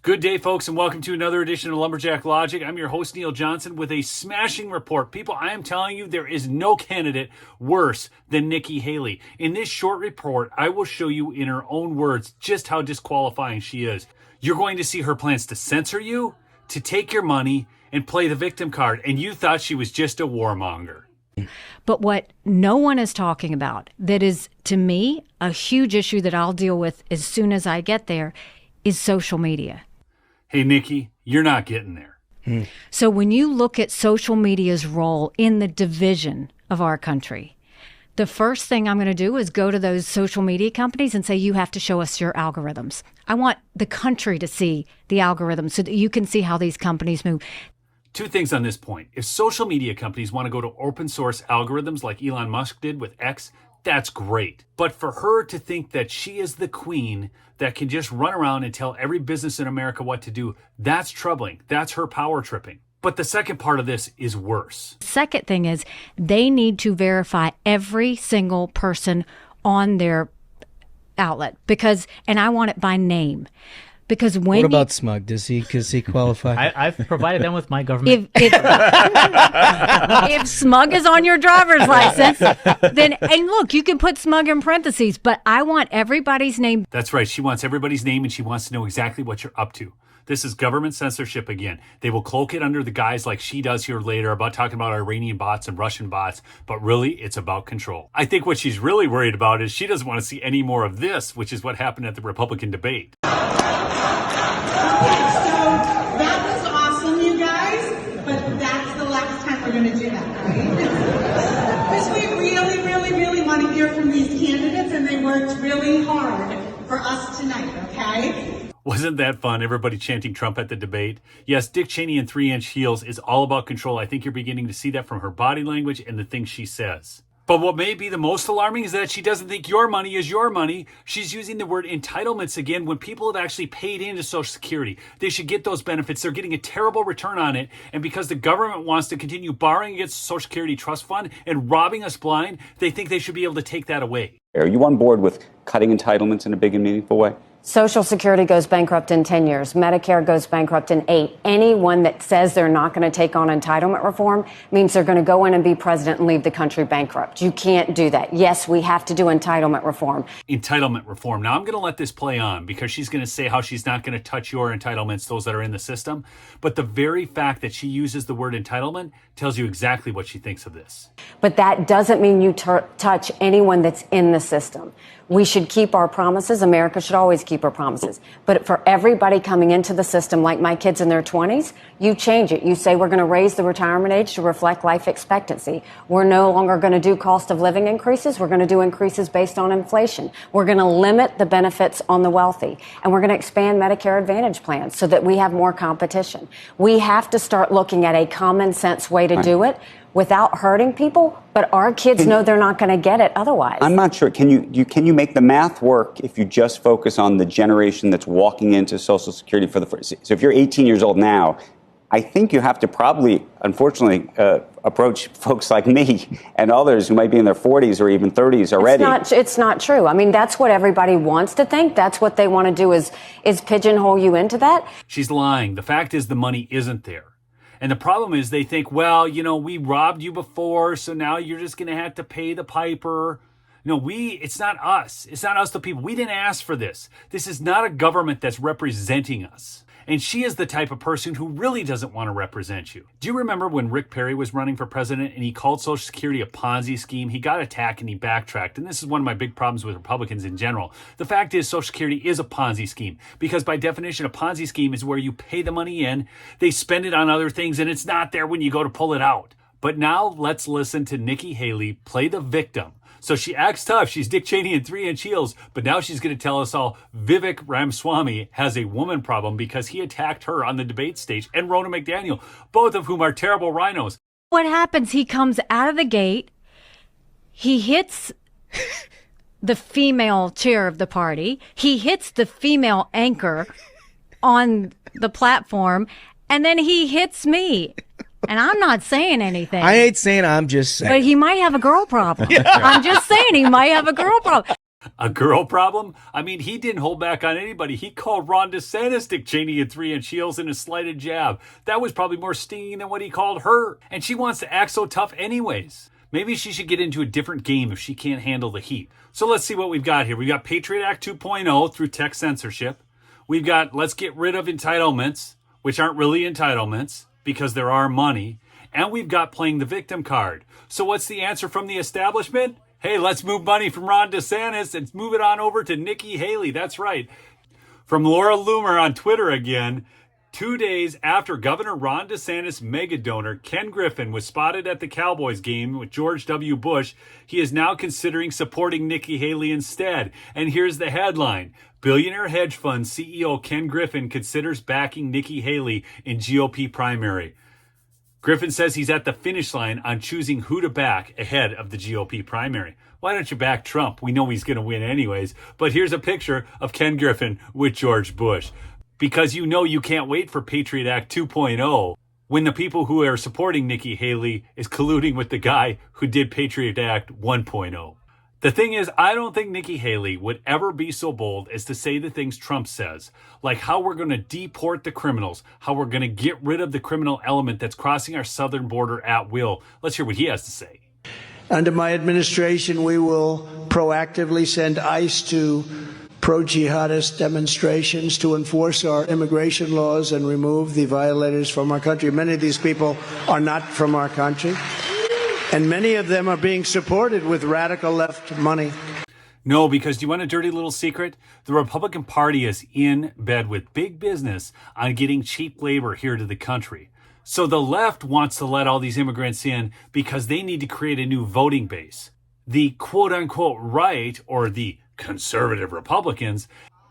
Good day, folks, and welcome to another edition of Lumberjack Logic. I'm your host, Neil Johnson, with a smashing report. People, I am telling you, there is no candidate worse than Nikki Haley. In this short report, I will show you in her own words just how disqualifying she is. You're going to see her plans to censor you, to take your money, and play the victim card, and you thought she was just a warmonger. But what no one is talking about, that is, to me, a huge issue that I'll deal with as soon as I get there, is social media. Hey, Nikki, you're not getting there. So when you look at social media's role in the division of our country, the first thing I'm going to do is go to those social media companies and say, you have to show us your algorithms. I want the country to see the algorithms so that you can see how these companies move. Two things on this point. If social media companies want to go to open source algorithms like Elon Musk did with X, that's great. But for her to think that she is the queen that can just run around and tell every business in America what to do, that's troubling. That's her power tripping. But the second part of this is worse. Second thing is they need to verify every single person on their outlet and I want it by name. Because when what about Smug? Does he qualify? I've provided them with my government. If Smug is on your driver's license, then, and look, you can put Smug in parentheses, but I want everybody's name. That's right. She wants everybody's name and she wants to know exactly what you're up to. This is government censorship again. They will cloak it under the guise like she does here later about talking about Iranian bots and Russian bots, but really it's about control. I think what she's really worried about is she doesn't want to see any more of this, which is what happened at the Republican debate. Okay, so that was awesome, you guys, but that's the last time we're going to do that, right? Because we really, really, really want to hear from these candidates, and they worked really hard for us tonight, okay? Wasn't that fun? Everybody chanting Trump at the debate. Yes, Dick Cheney in 3-inch heels is all about control. I think you're beginning to see that from her body language and the things she says. But what may be the most alarming is that she doesn't think your money is your money. She's using the word entitlements again when people have actually paid into Social Security. They should get those benefits. They're getting a terrible return on it. And because the government wants to continue borrowing against the Social Security Trust Fund and robbing us blind, they think they should be able to take that away. Are you on board with cutting entitlements in a big and meaningful way? Social Security goes bankrupt in 10 years. Medicare goes bankrupt in 8. Anyone that says they're not going to take on entitlement reform means they're going to go in and be president and leave the country bankrupt. You can't do that. Yes, we have to do entitlement reform. Entitlement reform. Now, I'm going to let this play on because she's going to say how she's not going to touch your entitlements, those that are in the system. But the very fact that she uses the word entitlement tells you exactly what she thinks of this. But that doesn't mean you touch anyone that's in the system. We should keep our promises. America should always keep her promises. But for everybody coming into the system, like my kids in their 20s, you change it. You say we're going to raise the retirement age to reflect life expectancy. We're no longer going to do cost of living increases. We're going to do increases based on inflation. We're going to limit the benefits on the wealthy. And we're going to expand Medicare Advantage plans so that we have more competition. We have to start looking at a common sense way to do it without hurting people, but our kids know they're not going to get it otherwise. I'm not sure. Can you make the math work if you just focus on the generation that's walking into Social Security for the first? So if you're 18 years old now, I think you have to probably, unfortunately, approach folks like me and others who might be in their 40s or even 30s already. It's not true. I mean, that's what everybody wants to think. That's what they want to do is pigeonhole you into that. She's lying. The fact is the money isn't there. And the problem is they think, well, we robbed you before, so now you're just going to have to pay the piper. No, it's not us. It's not us, the people. We didn't ask for this. This is not a government that's representing us. And she is the type of person who really doesn't want to represent you. Do you remember when Rick Perry was running for president and he called Social Security a Ponzi scheme? He got attacked and he backtracked. And this is one of my big problems with Republicans in general. The fact is Social Security is a Ponzi scheme because by definition, a Ponzi scheme is where you pay the money in, they spend it on other things, and it's not there when you go to pull it out. But now let's listen to Nikki Haley play the victim. So she acts tough. She's Dick Cheney in 3-inch heels. But now she's going to tell us all Vivek Ramaswamy has a woman problem because he attacked her on the debate stage, and Ronna McDaniel, both of whom are terrible rhinos. What happens? He comes out of the gate. He hits the female chair of the party. He hits the female anchor on the platform. And then he hits me. And I'm not saying anything. I ain't saying, I'm just saying. But he might have a girl problem. I'm just saying he might have a girl problem. A girl problem? I mean, he didn't hold back on anybody. He called Ron DeSantis Dick Cheney and 3-inch heels in a slighted jab. That was probably more stinging than what he called her. And she wants to act so tough anyways. Maybe she should get into a different game if she can't handle the heat. So let's see what we've got here. We've got Patriot Act 2.0 through tech censorship. We've got let's get rid of entitlements, which aren't really entitlements because there are money. And we've got playing the victim card. So what's the answer from the establishment? Hey, let's move money from Ron DeSantis and move it on over to Nikki Haley. That's right. From Laura Loomer on Twitter again. 2 days after Governor Ron DeSantis' mega donor Ken Griffin was spotted at the Cowboys game with George W. Bush, he is now considering supporting Nikki Haley instead. And here's the headline. Billionaire hedge fund CEO Ken Griffin considers backing Nikki Haley in GOP primary. Griffin says he's at the finish line on choosing who to back ahead of the GOP primary. Why don't you back Trump? We know he's going to win anyways. But here's a picture of Ken Griffin with George Bush. Because you know you can't wait for Patriot Act 2.0 when the people who are supporting Nikki Haley is colluding with the guy who did Patriot Act 1.0. The thing is, I don't think Nikki Haley would ever be so bold as to say the things Trump says, like how we're going to deport the criminals, how we're going to get rid of the criminal element that's crossing our southern border at will. Let's hear what he has to say. Under my administration, we will proactively send ICE to pro-jihadist demonstrations to enforce our immigration laws and remove the violators from our country. Many of these people are not from our country. And many of them are being supported with radical left money. No, because do you want a dirty little secret? The Republican Party is in bed with big business on getting cheap labor here to the country. So the left wants to let all these immigrants in because they need to create a new voting base. The quote-unquote right, or the conservative Republicans,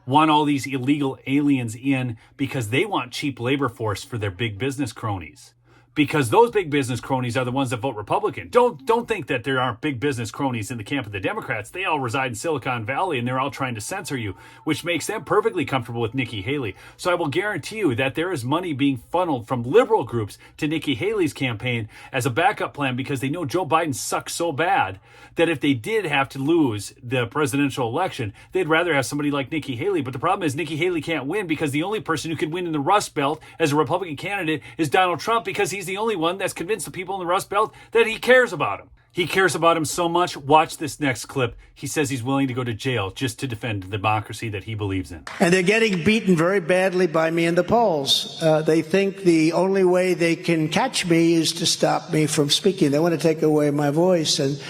want all these illegal aliens in because they want cheap labor force for their big business cronies. Because those big business cronies are the ones that vote Republican. Don't think that there aren't big business cronies in the camp of the Democrats. They all reside in Silicon Valley and they're all trying to censor you, which makes them perfectly comfortable with Nikki Haley. So I will guarantee you that there is money being funneled from liberal groups to Nikki Haley's campaign as a backup plan because they know Joe Biden sucks so bad that if they did have to lose the presidential election, they'd rather have somebody like Nikki Haley. But the problem is Nikki Haley can't win because the only person who could win in the Rust Belt as a Republican candidate is Donald Trump because he's the only one that's convinced the people in the Rust Belt that he cares about him. He cares about him so much. Watch this next clip. He says he's willing to go to jail just to defend the democracy that he believes in. And they're getting beaten very badly by me in the polls. They think the only way they can catch me is to stop me from speaking. They want to take away my voice. And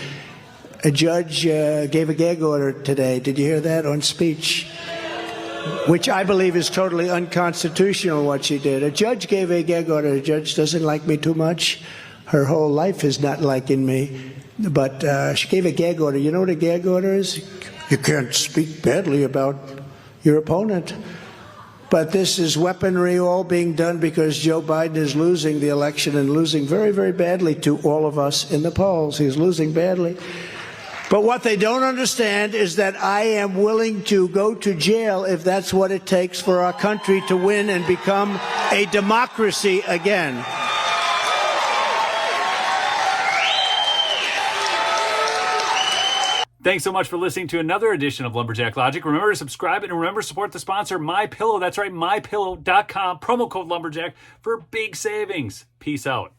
a judge gave a gag order today. Did you hear that on speech? Which I believe is totally unconstitutional what she did. A judge gave a gag order. A judge doesn't like me too much. Her whole life is not liking me. But she gave a gag order. You know what a gag order is? You can't speak badly about your opponent. But this is weaponry all being done because Joe Biden is losing the election and losing very, very badly to all of us in the polls. He's losing badly. But what they don't understand is that I am willing to go to jail if that's what it takes for our country to win and become a democracy again. Thanks so much for listening to another edition of Lumberjack Logic. Remember to subscribe and remember to support the sponsor, MyPillow. That's right, MyPillow.com. Promo code Lumberjack for big savings. Peace out.